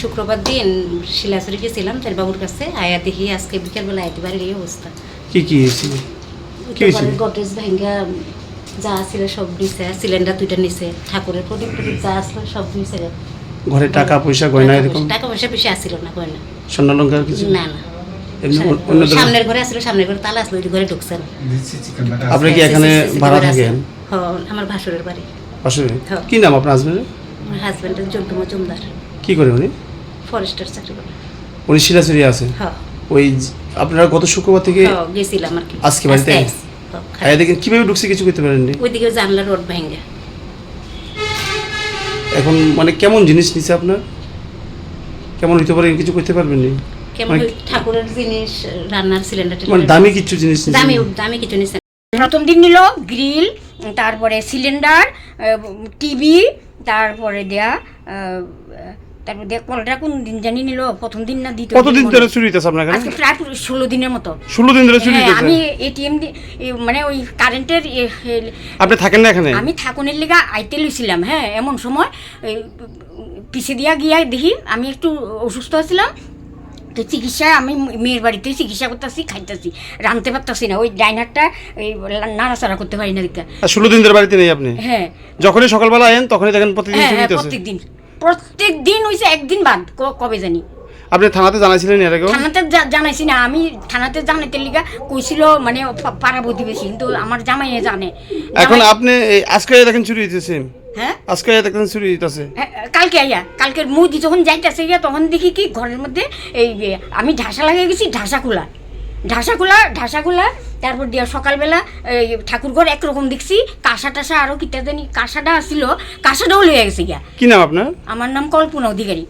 শুক্রবার দিন শিলাচুরি গেছিলাম তার বাবুর কাছে আয়া দেখি আজকে বিকেলবেলা আইতে বাড়ির এই অবস্থা। কি হয়েছিল? কি হয়েছিল? গডরেজ ভাঙ্গা যা ছিল সব নিচে, সিলিন্ডার দুইটা নিচে, ঠাকুরের প্রদীপ প্রদীপ যা আসলো সব নিচে। ঘরে টাকা পয়সা গয়না এরকম? টাকা পয়সা বেশি আসছিল না, গয়না স্বর্ণালঙ্কার কিছু না না। সামনের ঘরে আসলো, সামনের ঘরে তালা আসলো, ওই ঘরে ঢুকছে না। আপনি কি এখানে ভাড়া থাকেন? হ্যাঁ, আমার ভাসুরের বাড়ি। আসলে হ্যাঁ। কি নাম আপনার হাজবেন্ডের? আমার হাজবেন্ডের জন্টু মজুমদার, কি করে উনি? ফরেস্টার চাকরি করে। উনি শিলাচুরি আছেন? হ্যাঁ। ওই আপনারা গত শুক্রবার থেকে গেছিলাম আর কি আজকে বাড়িতে দেখেন কিভাবে ঢুকছে কিছু করতে পারেননি? ওইদিকে জানলা রোড ভাঙ্গা। এখন মানে কেমন জিনিস নিছে আপনার? কেমন হইতে পারে কিছু করতে পারবেন না? কেমন ঠাকুরের জিনিস, রান্নার সিলিন্ডার, মানে দামি কিছু জিনিস নিছে? দামি কিছু নিছে। প্রথম দিন নিল গ্রিল, তারপরে সিলিন্ডার, টিভি, তারপরে কলটা কোন দিন জানি নিল, প্রথম দিন না দ্বিতীয় দিন। কতদিন ধরে চুরি হইতেছে আপনার কাছে? আজকে প্রায় 16 দিনের মতো। 16 দিন ধরে চুরি হ্যাঁ, হইতেছে? আমি এটিএম মানে ওই কারেন্টের আপনি থাকেন না এখানে? আমি থাকুনের লিগা আইতে লইছিলাম। হ্যাঁ, এমন সময় পিছে দিয়া গিয়া দেখি আমি একটু অসুস্থ ছিলাম, তো চিকিৎসায় আমি মেয়ের বাড়িতে চিকিৎসা করতেছি, খাইতেছি, রাঁধতে পারতেছি না, ওই ডাইনারটা এই নাড়াচাড়া করতে পারি না দিকে। 16 দিন ধরে বাড়িতে নেই আপনি? হ্যাঁ। যখনই সকালবেলা আয়েন তখনই দেখেন প্রতিদিন চুরি হইতেছে? প্রত্যেক দিন হইছে, একদিন বাদ কবে জানি। আপনি থানাতে জানাইছিলেন এর আগেও? থানাতে জানাইছি না, আমি থানাতে জানাইতে লিগা কইছিল মানে পাড়া প্রতিবেশী, কিন্তু আমার জামাইয়ে জানে। এখন আপনি আজকে দেখেন চুরি হইতেছেন? হ্যাঁ, আজকে দেখেন চুরি হইতেছে? কালকে আইয়া, কালকের মুদি যখন যাইতেছে গিয়া তখন দেখি কি ঘরের মধ্যে এই আমি ঢাসা লাগিয়ে গেছি, ঢাসা খোলা। তারপর দিয়া সকালবেলা এই ঠাকুর ঘর একরকম দেখছি, কাঁসা টাসা আরো কিটা জানি কাঁসাটা আসছিল, কাঁসাটাও লয়ে গেছে গিয়া। কি নাম আপনার? আমার নাম কল্পনা অধিকারী।